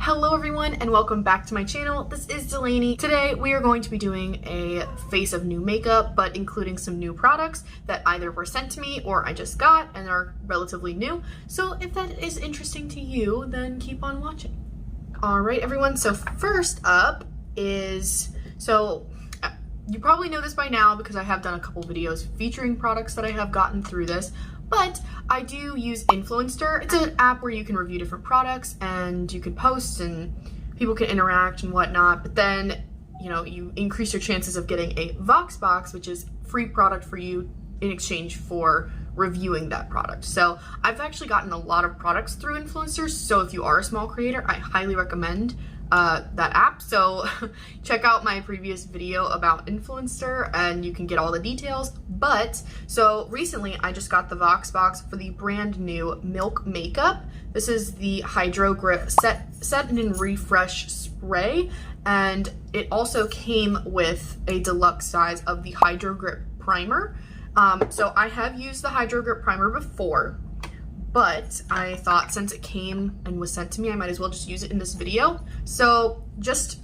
Hello everyone and welcome back to my channel. This is Delaney. Today we are going to be doing a face of new makeup, but including some new products that either were sent to me or I just got and are relatively new. So if that is interesting to you, then keep on watching. All right everyone, so first up is, you probably know this by now because I have done a couple videos featuring products that I have gotten through this, but I do use Influencer. It's an app where you can review different products and you can post and people can interact and whatnot, but then, you know, you increase your chances of getting a Vox box, which is free product for you in exchange for reviewing that product. So I've actually gotten a lot of products through Influencers, so if you are a small creator, I highly recommend that app. So check out my previous video about Influencer and you can get all the details. But so recently I just got the Vox box for the brand new Milk makeup. This is the Hydrogrip set and refresh spray, and it also came with a deluxe size of the Hydrogrip primer. So I have used the Hydrogrip primer before, but I thought since it came and was sent to me, I might as well just use it in this video. So just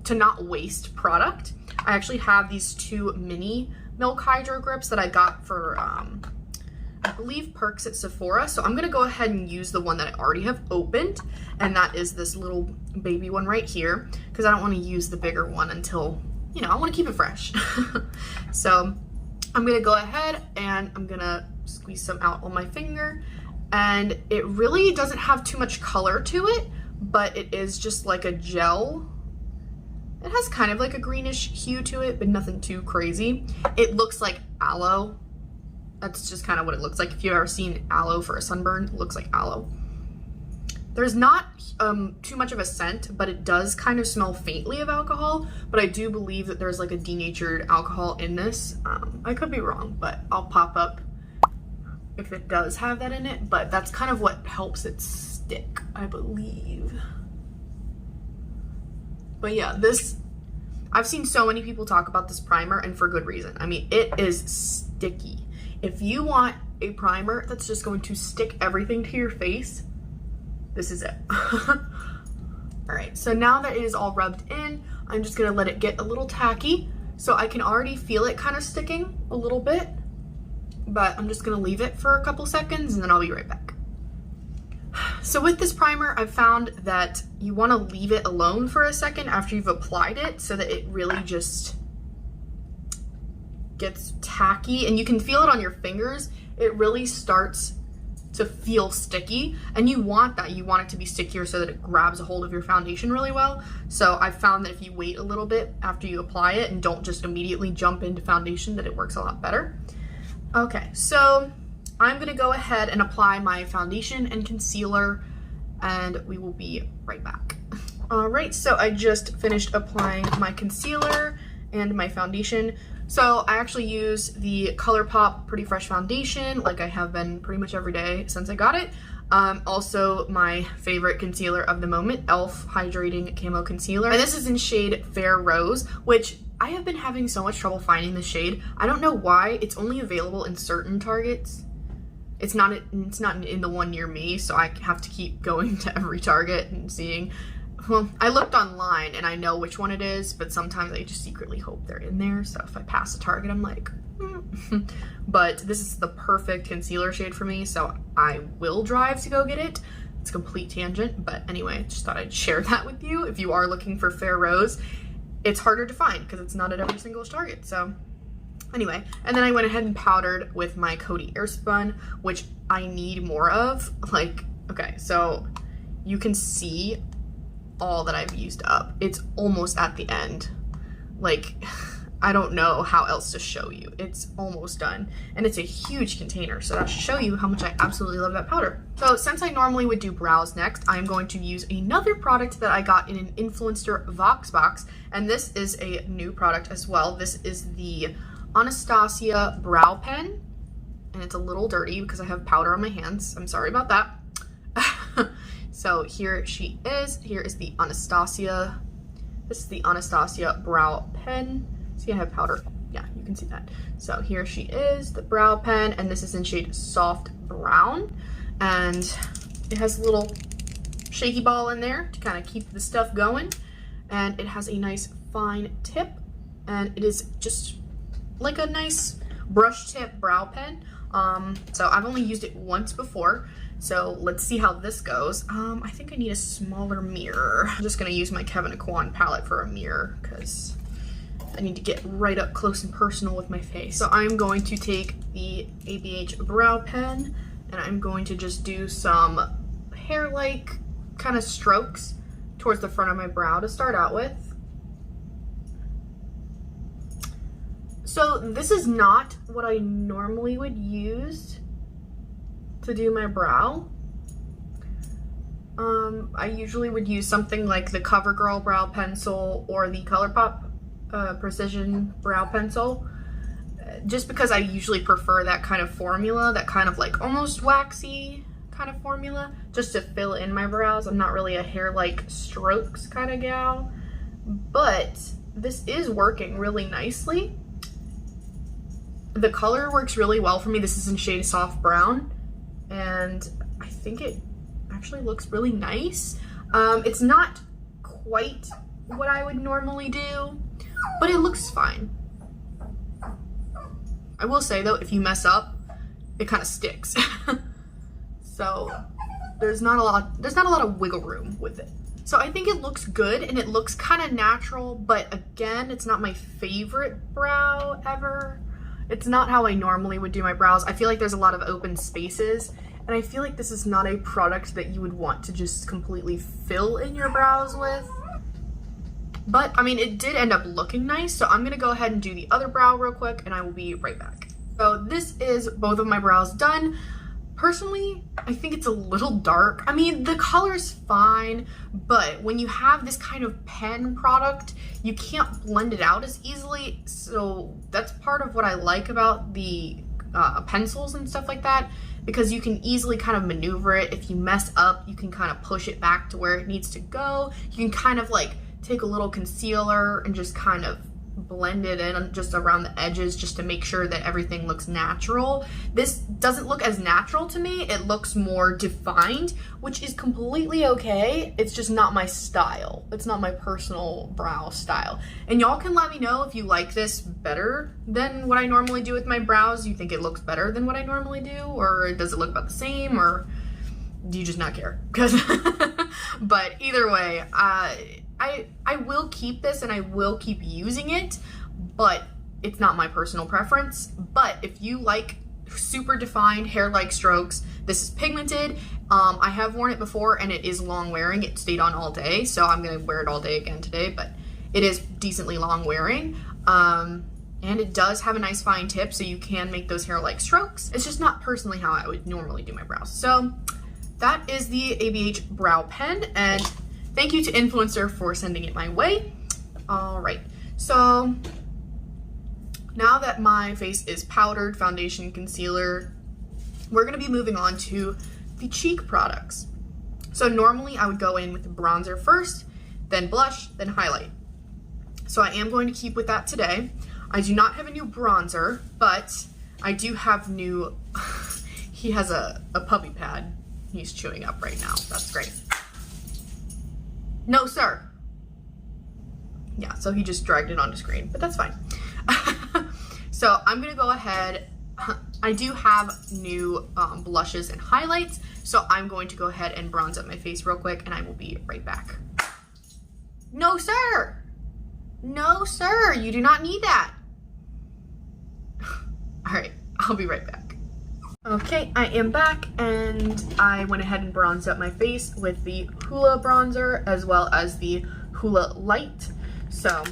to not waste product, I actually have these two mini Milk Hydro Grips that I got for, I believe, perks at Sephora. So I'm gonna go ahead and use the one that I already have opened, and that is this little baby one right here, because I don't wanna use the bigger one until, you know, I wanna keep it fresh. So I'm gonna go ahead and I'm gonna squeeze some out on my finger, and it really doesn't have too much color to it, but it is just like a gel. It has kind of like a greenish hue to it, but nothing too crazy. It looks like aloe. That's just kind of what it looks like. If you've ever seen aloe for a sunburn, it looks like aloe. There's not too much of a scent, but it does kind of smell faintly of alcohol, but I do believe that there's like a denatured alcohol in this. I could be wrong, but I'll pop up if it does have that in it, but that's kind of what helps it stick, I believe. But yeah, I've seen so many people talk about this primer, and for good reason. I mean, it is sticky. If you want a primer that's just going to stick everything to your face, this is it. All right, so now that it is all rubbed in, I'm just gonna let it get a little tacky. So I can already feel it kind of sticking a little bit, but I'm just gonna leave it for a couple seconds and then I'll be right back. So with this primer, I've found that you wanna leave it alone for a second after you've applied it so that it really just gets tacky, and you can feel it on your fingers. It really starts to feel sticky, and you want that. You want it to be stickier so that it grabs a hold of your foundation really well. So I've found that if you wait a little bit after you apply it and don't just immediately jump into foundation, that it works a lot better. Okay, so I'm gonna go ahead and apply my foundation and concealer, and we will be right back. All right, so I just finished applying my concealer and my foundation. So I actually use the Colourpop Pretty Fresh Foundation, like I have been pretty much every day since I got it. Also my favorite concealer of the moment, e.l.f. Hydrating Camo Concealer. And this is in shade Fair Rose, which I have been having so much trouble finding the shade. I don't know why. It's only available in certain Targets. It's not in the one near me, so I have to keep going to every Target and seeing. Well, I looked online and I know which one it is, but sometimes I just secretly hope they're in there. So if I pass a Target, I'm like, But this is the perfect concealer shade for me, so I will drive to go get it. It's a complete tangent, but anyway, just thought I'd share that with you. If you are looking for Fair Rose, it's harder to find because it's not at every single Target. So anyway, and then I went ahead and powdered with my Coty Airspun, which I need more of. Like, okay, so you can see all that I've used up. It's almost at the end. Like, I don't know how else to show you. It's almost done, and it's a huge container, so that should show you how much I absolutely love that powder. So since I normally would do brows next, I'm going to use another product that I got in an Influencer Vox box, and this is a new product as well. This is the Anastasia brow pen, and it's a little dirty because I have powder on my hands. I'm sorry about that. So here she is. Here is the Anastasia. This is the Anastasia brow pen. See, I have powder. Yeah, you can see that. So here she is, the brow pen, and this is in shade Soft Brown. And it has little shaky ball in there to kind of keep the stuff going. And it has a nice fine tip, and it is just like a nice brush tip brow pen. So I've only used it once before, so let's see how this goes. I think I need a smaller mirror. I'm just gonna use my Kevin Aquan palette for a mirror because I need to get right up close and personal with my face. So I'm going to take the ABH brow pen, and I'm going to just do some hair-like kind of strokes towards the front of my brow to start out with. So this is not what I normally would use to do my brow. I usually would use something like the CoverGirl brow pencil or the Colourpop Precision brow pencil, just because I usually prefer that kind of formula, that kind of like almost waxy kind of formula, just to fill in my brows. I'm not really a hair-like strokes kind of gal, but this is working really nicely. The color works really well for me. This is in shade Soft Brown, and I think it actually looks really nice. It's not quite what I would normally do, but it looks fine. I will say though, if you mess up, it kind of sticks. So there's not a lot of wiggle room with it. So I think it looks good and it looks kind of natural, but again, it's not my favorite brow ever. It's not how I normally would do my brows. I feel like there's a lot of open spaces, and I feel like this is not a product that you would want to just completely fill in your brows with. But I mean, it did end up looking nice, so I'm gonna go ahead and do the other brow real quick, and I will be right back. So this is both of my brows done. Personally, I think it's a little dark. I mean, the color's fine, but when you have this kind of pen product, you can't blend it out as easily. So that's part of what I like about the pencils and stuff like that, because you can easily kind of maneuver it. If you mess up, you can kind of push it back to where it needs to go. You can kind of like take a little concealer and just kind of blend it in just around the edges just to make sure that everything looks natural. This doesn't look as natural to me. It looks more defined, which is completely okay. It's just not my style. It's not my personal brow style. And y'all can let me know if you like this better than what I normally do with my brows. You think it looks better than what I normally do, or does it look about the same, or do you just not care? Because but either way, I will keep this and I will keep using it, but it's not my personal preference. But if you like super defined hair-like strokes, this is pigmented. I have worn it before and it is long wearing. It stayed on all day, so I'm gonna wear it all day again today, but it is decently long wearing. And it does have a nice fine tip, so you can make those hair-like strokes. It's just not personally how I would normally do my brows. So that is the ABH brow pen, and thank you to Influencer for sending it my way. All right, so now that my face is powdered, foundation, concealer, we're gonna be moving on to the cheek products. So normally I would go in with the bronzer first, then blush, then highlight. So I am going to keep with that today. I do not have a new bronzer, but I do have new, he has a puppy pad he's chewing up right now. That's great. No, sir. Yeah, so he just dragged it onto screen, but that's fine. So I'm gonna go ahead. I do have new blushes and highlights, so I'm going to go ahead and bronze up my face real quick, and I will be right back. No, sir. No, sir, you do not need that. All right, I'll be right back. Okay, I am back, and I went ahead and bronzed up my face with the Hoola bronzer as well as the Hoola Lite. So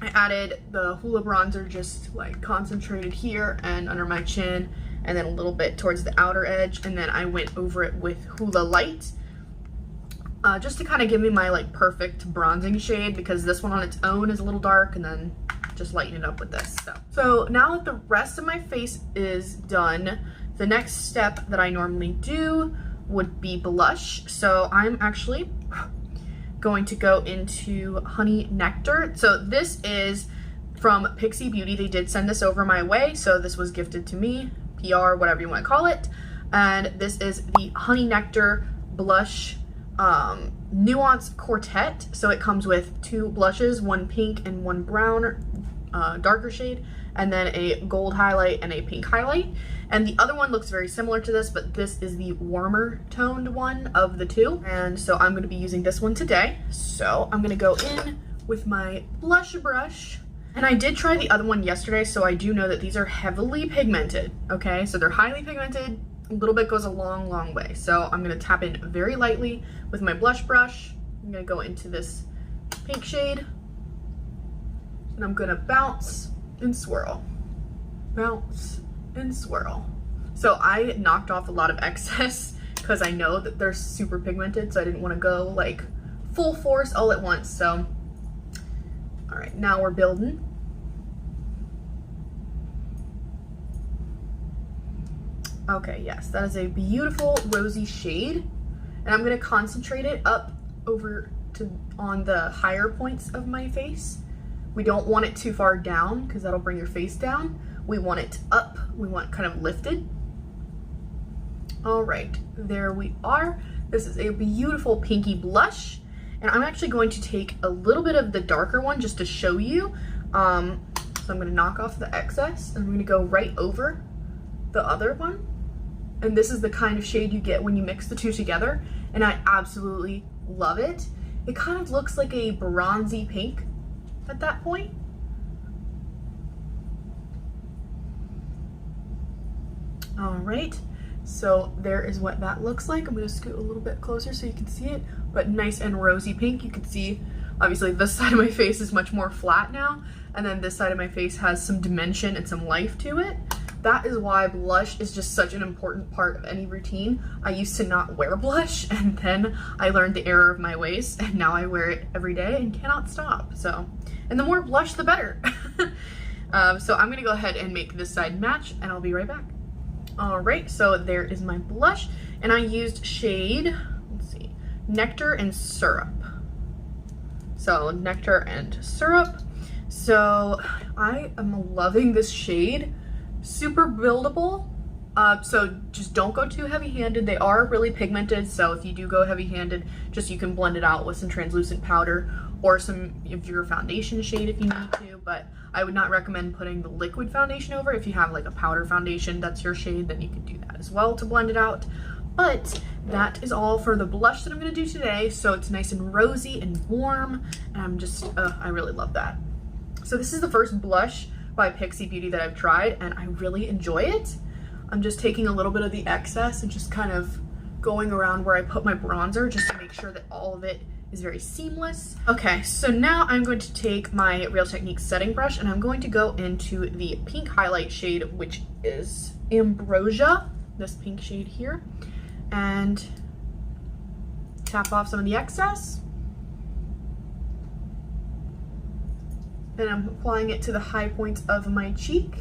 I added the Hoola bronzer just like concentrated here and under my chin, and then a little bit towards the outer edge, and then I went over it with Hoola Lite just to kind of give me my like perfect bronzing shade, because this one on its own is a little dark, and then just lighten it up with this stuff. So now that the rest of my face is done, the next step that I normally do would be blush. So I'm actually going to go into Honey Nectar. So this is from Pixi Beauty. They did send this over my way, so this was gifted to me, PR, whatever you want to call it. And this is the Honey Nectar Blush Nuance Quartette. So it comes with 2 blushes, one pink and one brown, darker shade, and then a gold highlight and a pink highlight. And the other one looks very similar to this, but this is the warmer toned one of the 2. And so I'm gonna be using this one today. So I'm gonna go in with my blush brush. And I did try the other one yesterday, so I do know that these are heavily pigmented, okay? So they're highly pigmented. A little bit goes a long, long way. So I'm gonna tap in very lightly with my blush brush. I'm gonna go into this pink shade, and I'm gonna bounce and swirl, bounce and swirl. So I knocked off a lot of excess because I know that they're super pigmented, so I didn't want to go like full force all at once. So, all right, now we're building. Okay, yes, that is a beautiful rosy shade, and I'm gonna concentrate it up over to on the higher points of my face. We don't want it too far down because that'll bring your face down. We want it up, we want it kind of lifted. All right, there we are. This is a beautiful pinky blush, and I'm actually going to take a little bit of the darker one just to show you. So I'm gonna knock off the excess, and I'm gonna go right over the other one. And this is the kind of shade you get when you mix the 2 together, and I absolutely love it. It kind of looks like a bronzy pink at that point. All right, so there is what that looks like. I'm gonna scoot a little bit closer so you can see it, but nice and rosy pink. You can see, obviously this side of my face is much more flat now, and then this side of my face has some dimension and some life to it. That is why blush is just such an important part of any routine. I used to not wear blush, and then I learned the error of my ways, and now I wear it every day and cannot stop. So, and the more blush, the better. So I'm gonna go ahead and make this side match, and I'll be right back. All right, so there is my blush, and I used shade, let's see, Nectar and Syrup. So Nectar and Syrup. So I am loving this shade. Super buildable, so just don't go too heavy-handed. They are really pigmented, so if you do go heavy-handed, just you can blend it out with some translucent powder or some of your foundation shade if you need to, but I would not recommend putting the liquid foundation over. If you have like a powder foundation that's your shade, then you can do that as well to blend it out. But that is all for the blush that I'm going to do today. So it's nice and rosy and warm, and I'm just I really love that. So this is the first blush by Pixi Beauty that I've tried, and I really enjoy it. I'm just taking a little bit of the excess and just kind of going around where I put my bronzer just to make sure that all of it is very seamless. Okay, so now I'm going to take my Real Techniques setting brush, and I'm going to go into the pink highlight shade, which is Ambrosia, this pink shade here, and tap off some of the excess. And I'm applying it to the high points of my cheek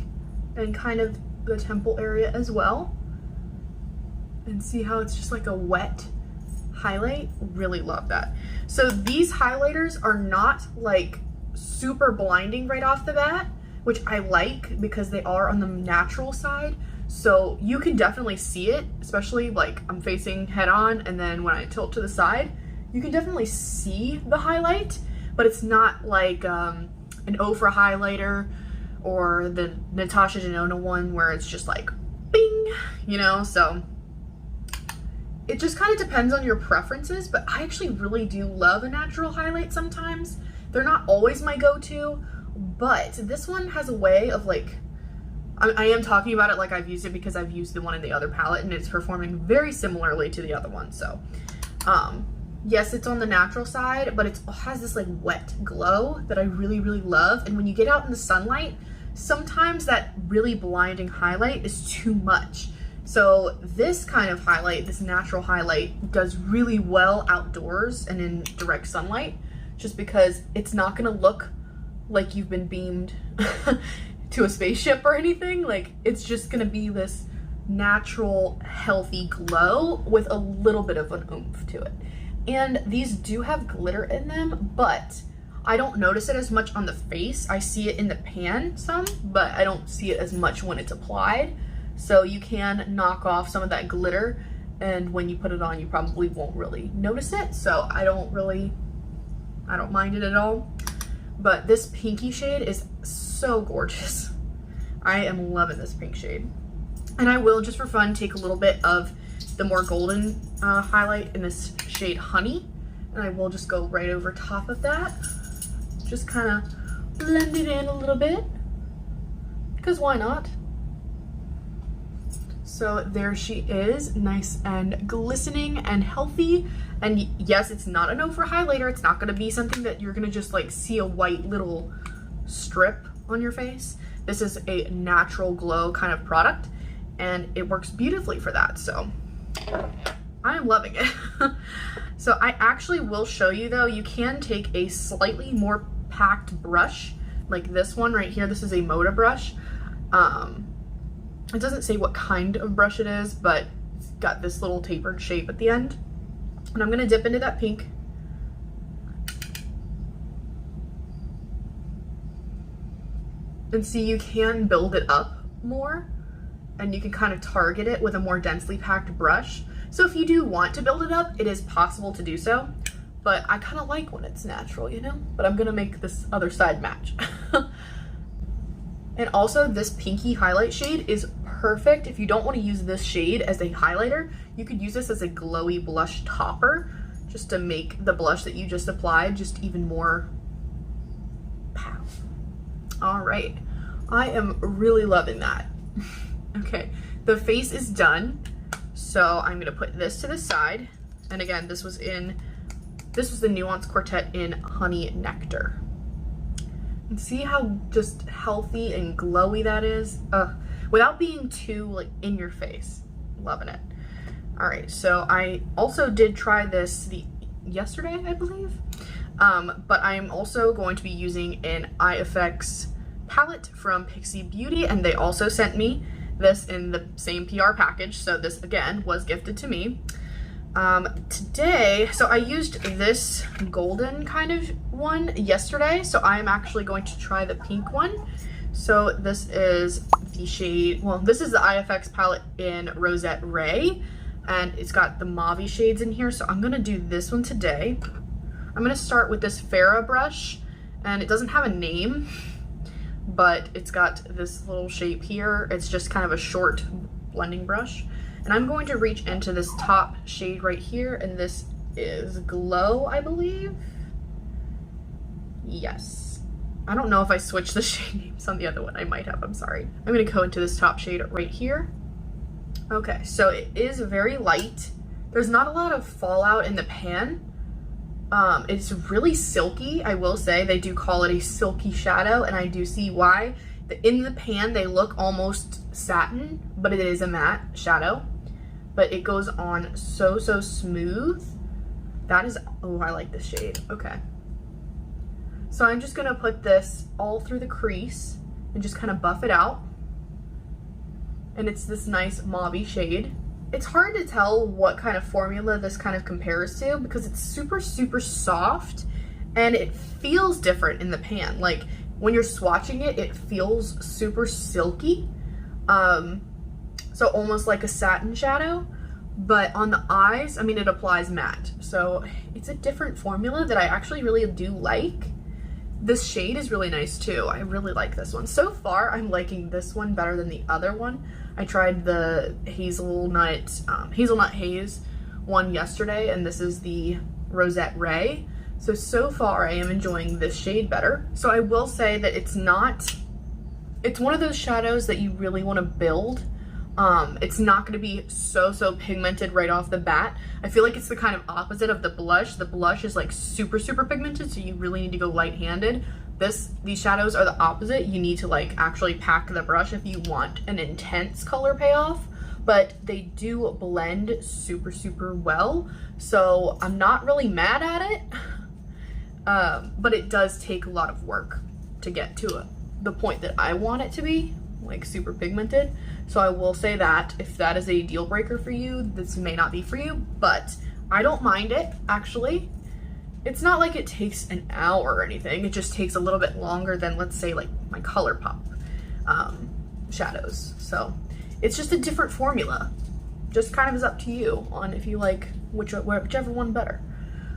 and kind of the temple area as well. And see how it's just like a wet highlight? Really love that. So these highlighters are not like super blinding right off the bat, which I like because they are on the natural side. So you can definitely see it, especially like I'm facing head on, and then when I tilt to the side, you can definitely see the highlight, but it's not like an Ofra highlighter or the Natasha Denona one where it's just like bing, you know? So it just kind of depends on your preferences, but I actually really do love a natural highlight sometimes. They're not always my go-to, but this one has a way of like, I am talking about it like I've used it because I've used the one in the other palette and it's performing very similarly to the other one. So yes, it's on the natural side, but it has this like wet glow that I really, really love. And when you get out in the sunlight, sometimes that really blinding highlight is too much. So this kind of highlight, this natural highlight, does really well outdoors and in direct sunlight, just because it's not gonna look like you've been beamed to a spaceship or anything. Like, it's just gonna be this natural, healthy glow with a little bit of an oomph to it. And these do have glitter in them, but I don't notice it as much on the face. I see it in the pan some, but I don't see it as much when it's applied. So you can knock off some of that glitter and when you put it on, you probably won't really notice it. So I don't mind it at all. But this pinky shade is so gorgeous. I am loving this pink shade. And I will, just for fun, take a little bit of the more golden highlight in this shade Honey, and I will just go right over top of that. Just kind of blend it in a little bit, because why not? So there she is, nice and glistening and healthy. And yes, it's not a no for highlighter. It's not gonna be something that you're gonna just like see a white little strip on your face. This is a natural glow kind of product, and it works beautifully for that. So I am loving it. So I actually will show you though, you can take a slightly more packed brush, like this one right here. This is a Moda brush. It doesn't say what kind of brush it is, but it's got this little tapered shape at the end. And I'm gonna dip into that pink. And see, you can build it up more, and you can kind of target it with a more densely packed brush. So if you do want to build it up, it is possible to do so, but I kind of like when it's natural, you know? But I'm gonna make this other side match. And also this pinky highlight shade is perfect. If you don't want to use this shade as a highlighter, you could use this as a glowy blush topper, just to make the blush that you just applied just even more pow. All right, I am really loving that. Okay, the face is done. So I'm gonna put this to the side. And again, this was the Nuance Quartette in Honey Nectar. And see how just healthy and glowy that is? Without being too like in your face. Loving it. All right, so I also did try this yesterday, I believe. But I'm also going to be using an Eye Effects palette from Pixi Beauty, and they also sent me this in the same PR package. So this again was gifted to me. Today, so I used this golden kind of one yesterday, so I'm actually going to try the pink one. So this is the shade, well, this is the Eye Effects palette in Rosette Ray, and it's got the mauve shades in here, so I'm gonna do this one today. I'm gonna start with this Farrah brush, and it doesn't have a name, but it's got this little shape here. It's just kind of a short blending brush. And I'm going to reach into this top shade right here, and this is Glow, I believe. Yes. I don't know if I switched the shade names on the other one. I might have, I'm sorry. I'm gonna go into this top shade right here. Okay, so it is very light. There's not a lot of fallout in the pan. It's really silky, I will say. They do call it a silky shadow, and I do see why. In the pan, they look almost satin, but it is a matte shadow. But it goes on so smooth. That is, oh, I like this shade. Okay. So I'm just gonna put this all through the crease and just kind of buff it out. And it's this nice mauve shade. It's hard to tell what kind of formula this kind of compares to because it's super soft and it feels different in the pan. Like when you're swatching it, it feels super silky. So almost like a satin shadow, but on the eyes, I mean, it applies matte. So it's a different formula that I actually really do like. This shade is really nice too. I really like this one. So far, I'm liking this one better than the other one. I tried the hazelnut haze one yesterday, and this is the Rosette Ray. So far I am enjoying this shade better. So I will say that it's one of those shadows that you really want to build. It's not going to be so pigmented right off the bat. I feel like it's the kind of opposite of the blush. The blush is like super pigmented, so you really need to go light-handed. These shadows are the opposite. You need to like actually pack the brush if you want an intense color payoff, but they do blend super well. So I'm not really mad at it, but it does take a lot of work to get to the point that I want it to be, like super pigmented. So I will say that if that is a deal breaker for you, this may not be for you, but I don't mind it actually. It's not like it takes an hour or anything. It just takes a little bit longer than, let's say, like my Colourpop shadows. So it's just a different formula. just kind of is up to you on if you like whichever one better.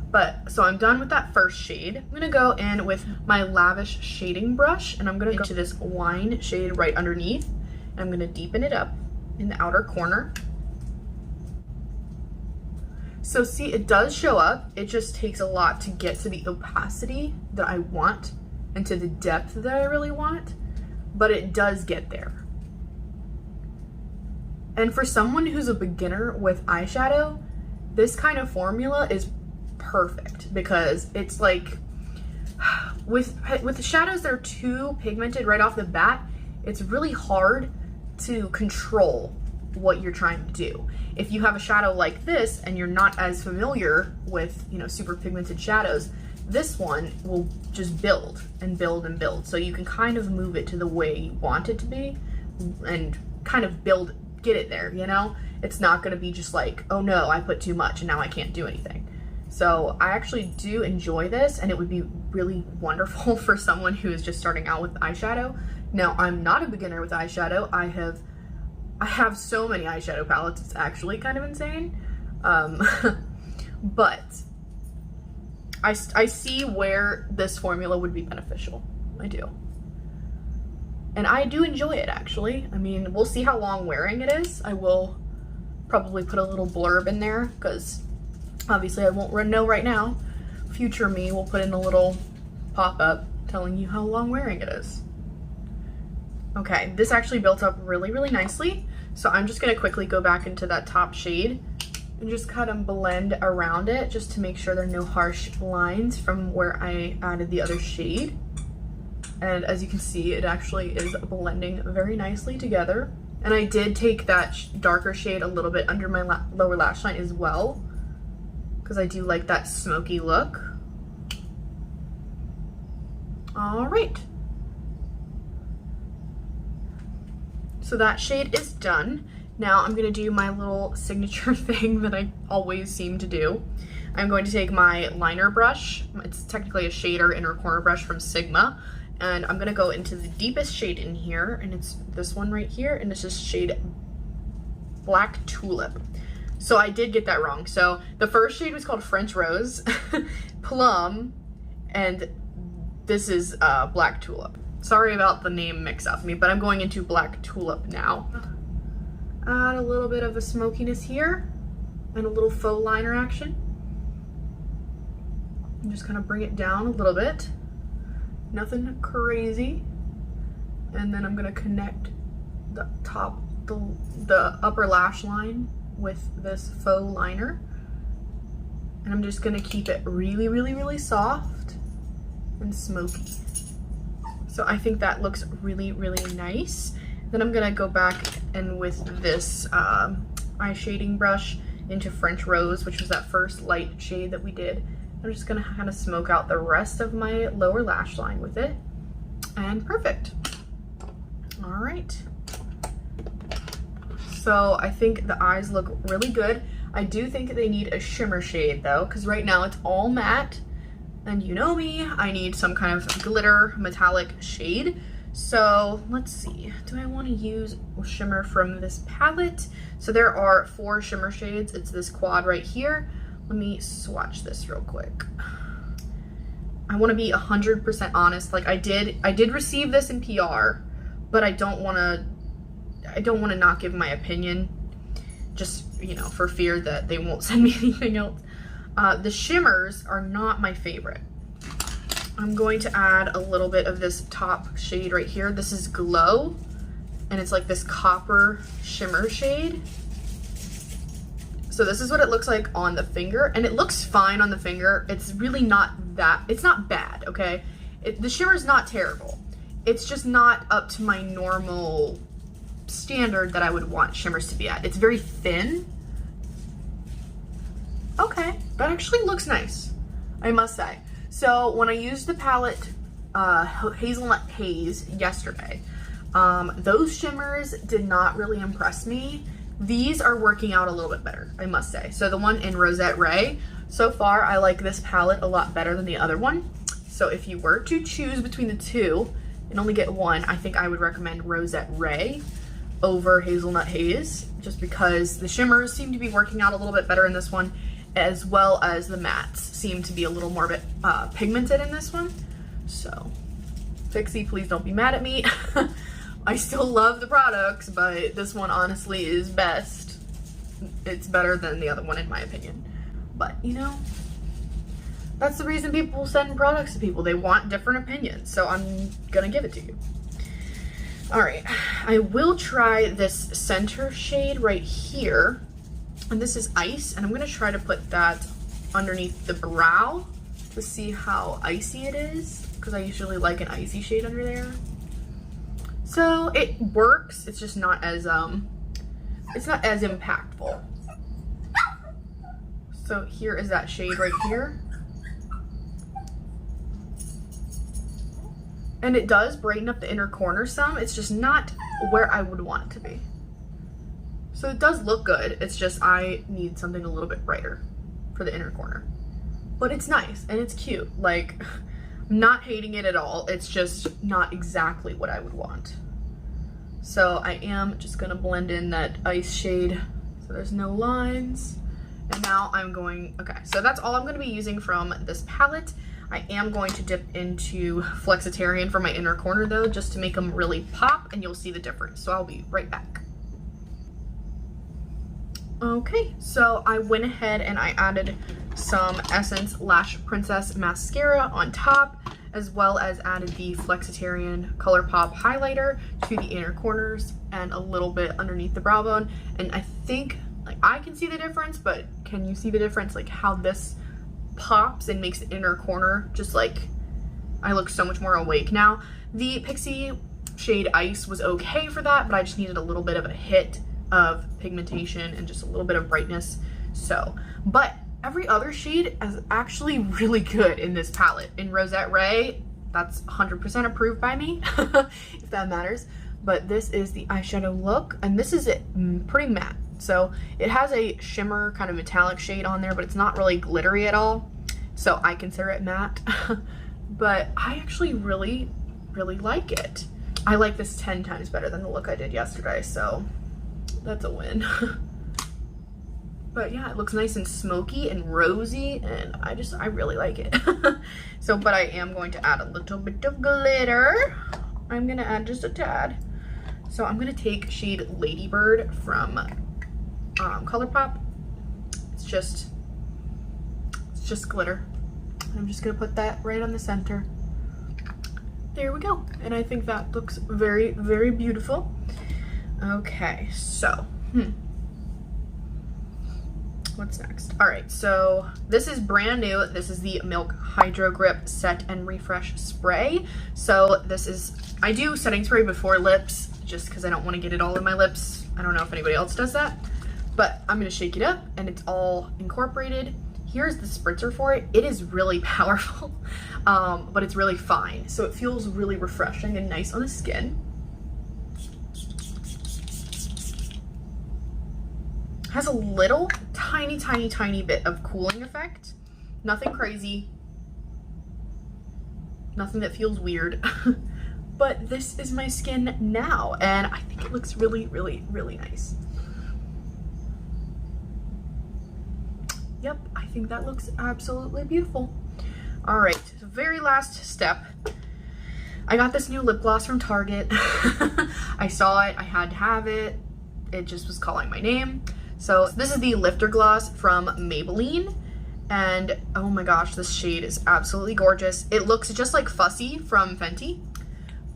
But so I'm done with that first shade. I'm gonna go in with my Lavish shading brush, and I'm gonna go to this wine shade right underneath. And I'm gonna deepen it up in the outer corner. So see, it does show up. It just takes a lot to get to the opacity that I want and to the depth that I really want, but it does get there. And for someone who's a beginner with eyeshadow, this kind of formula is perfect because it's like, with the shadows that are too pigmented right off the bat, it's really hard to control what you're trying to do. If you have a shadow like this and you're not as familiar with, you know, super pigmented shadows, this one will just build and build and build. So you can kind of move it to the way you want it to be and kind of get it there, you know? It's not gonna be just like, oh no, I put too much and now I can't do anything. So I actually do enjoy this, and it would be really wonderful for someone who is just starting out with eyeshadow. Now, I'm not a beginner with eyeshadow. I have so many eyeshadow palettes, it's actually kind of insane. But I see where this formula would be beneficial. I do. And I do enjoy it, actually. I mean, we'll see how long wearing it is. I will probably put a little blurb in there because obviously I won't know right now. Future me will put in a little pop-up telling you how long wearing it is. Okay, this actually built up really, really nicely. So I'm just gonna quickly go back into that top shade and just kind of blend around it just to make sure there are no harsh lines from where I added the other shade. And as you can see, it actually is blending very nicely together. And I did take that darker shade a little bit under my lower lash line as well, because I do like that smoky look. All right. So that shade is done. Now I'm gonna do my little signature thing that I always seem to do. I'm going to take my liner brush. It's technically a shader inner corner brush from Sigma. And I'm gonna go into the deepest shade in here, and it's this one right here, and it's just shade Black Tulip. So I did get that wrong. So the first shade was called French Rose, Plum, and this is Black Tulip. Sorry about the name mix up me, but I'm going into Black Tulip now. Add a little bit of a smokiness here, and a little faux liner action. And just kind of bring it down a little bit. Nothing crazy. And then I'm gonna connect the upper lash line with this faux liner. And I'm just gonna keep it really, really, really soft and smoky. So I think that looks really, really nice. Then I'm gonna go back and with this eye shading brush into French Rose, which was that first light shade that we did. I'm just gonna kind of smoke out the rest of my lower lash line with it. And perfect. All right. So I think the eyes look really good. I do think they need a shimmer shade though, because right now it's all matte. And you know me, I need some kind of glitter metallic shade. So let's see, do I want to use shimmer from this palette? So there are 4 shimmer shades. It's this quad right here. Let me swatch this real quick. I want to be 100% honest. Like I did receive this in PR, but I don't want to not give my opinion, just, you know, for fear that they won't send me anything else. The shimmers are not my favorite. I'm going to add a little bit of this top shade right here. This is Glow, and it's like this copper shimmer shade. So this is what it looks like on the finger, and it looks fine on the finger. It's really not that, it's not bad, okay? The shimmer's not terrible. It's just not up to my normal standard that I would want shimmers to be at. It's very thin. Okay, that actually looks nice, I must say. So when I used the palette Hazelnut Haze yesterday, those shimmers did not really impress me. These are working out a little bit better, I must say. So the one in Rosette Ray, so far I like this palette a lot better than the other one. So if you were to choose between the two and only get one, I think I would recommend Rosette Ray. over Hazelnut Haze, just because the shimmers seem to be working out a little bit better in this one, as well as the mattes seem to be a little more bit pigmented in this one. So Pixi, please don't be mad at me. I still love the products, but this one honestly is best. It's better than the other one in my opinion. But you know, that's the reason people send products to people. They want different opinions, so I'm gonna give it to you. All right, I will try this center shade right here. And this is Ice, and I'm gonna try to put that underneath the brow to see how icy it is, because I usually like an icy shade under there. So it works, it's just not as impactful. So here is that shade right here. And it does brighten up the inner corner some. It's just not where I would want it to be. So it does look good. It's just I need something a little bit brighter for the inner corner. But it's nice and it's cute. Like, I'm not hating it at all. It's just not exactly what I would want. So I am just gonna blend in that ice shade so there's no lines. And now I'm going, okay, so that's all I'm gonna be using from this palette. I am going to dip into Flexitarian for my inner corner though, just to make them really pop, and you'll see the difference. So I'll be right back. Okay, so I went ahead and I added some Essence Lash Princess mascara on top, as well as added the Flexitarian Colourpop highlighter to the inner corners and a little bit underneath the brow bone. And I think, like, I can see the difference, but can you see the difference? Like how this pops and makes the inner corner just like, I look so much more awake now. The Pixi shade Ice was okay for that, but I just needed a little bit of a hit of pigmentation and just a little bit of brightness. So, but every other shade is actually really good in this palette. In Rosette Ray, that's 100% approved by me, if that matters. But this is the eyeshadow look, and this is it, pretty matte. So it has a shimmer kind of metallic shade on there, but it's not really glittery at all. So I consider it matte. But I actually really, really like it. I like this 10 times better than the look I did yesterday, so that's a win. But yeah, it looks nice and smoky and rosy, and I really like it. So, but I am going to add a little bit of glitter. I'm gonna add just a tad. So I'm gonna take shade Ladybird from Colourpop. It's just glitter. I'm just gonna put that right on the center. There we go. And I think that looks very, very beautiful. Okay, so, what's next? All right, so this is brand new. This is the Milk Hydrogrip Set and Refresh Spray. So this is, I do setting spray before lips just because I don't want to get it all in my lips. I don't know if anybody else does that, but I'm gonna shake it up and it's all incorporated. Here's the spritzer for it. It is really powerful, but it's really fine. So it feels really refreshing and nice on the skin. Has a little tiny bit of cooling effect. Nothing crazy. Nothing that feels weird. But this is my skin now, and I think it looks really, really, really nice. Yep, I think that looks absolutely beautiful. All right, so very last step. I got this new lip gloss from Target. I saw it, I had to have it. It just was calling my name. So this is the Lifter Gloss from Maybelline, and oh my gosh, this shade is absolutely gorgeous. It looks just like Fussy from Fenty,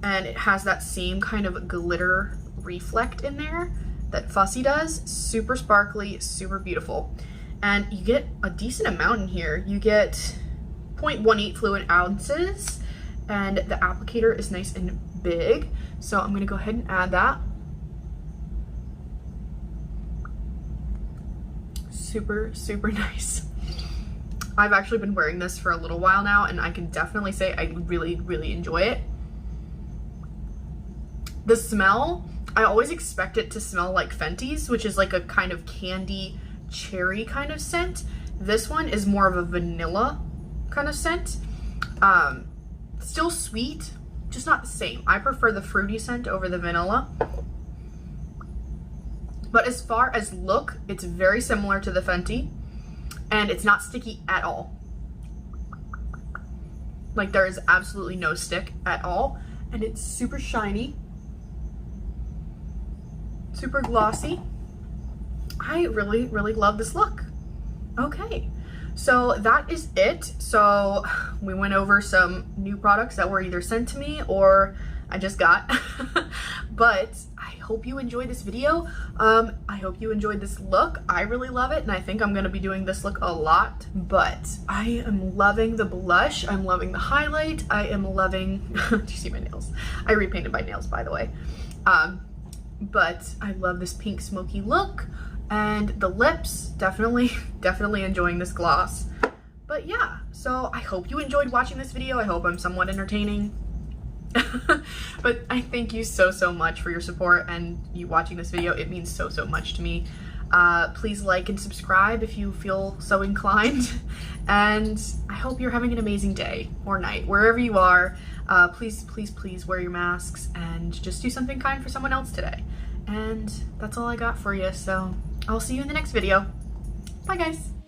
and it has that same kind of glitter reflect in there that Fussy does. Super sparkly, super beautiful. And you get a decent amount in here. You get 0.18 fluid ounces, and the applicator is nice and big. So I'm gonna go ahead and add that. Super, super nice. I've actually been wearing this for a little while now, and I can definitely say I really, really enjoy it. The smell, I always expect it to smell like Fenty's, which is like a kind of candy cherry kind of scent. This one is more of a vanilla kind of scent. Still sweet, just not the same. I prefer the fruity scent over the vanilla. But as far as look, it's very similar to the Fenty, and it's not sticky at all. Like, there is absolutely no stick at all, and it's super shiny, super glossy. I really, really love this look. Okay, so that is it. So we went over some new products that were either sent to me or I just got. But I hope you enjoyed this video. I hope you enjoyed this look. I really love it, and I think I'm gonna be doing this look a lot. But I am loving the blush. I'm loving the highlight. I am loving, do you see my nails? I repainted my nails, by the way. But I love this pink smoky look, and the lips, definitely enjoying this gloss. But yeah, so I hope you enjoyed watching this video. I hope I'm somewhat entertaining. But I thank you so much for your support and you watching this video. It means so much to me. Please like and subscribe if you feel so inclined. And I hope you're having an amazing day or night, wherever you are. Please wear your masks and just do something kind for someone else today. And that's all I got for you. So I'll see you in the next video. Bye guys.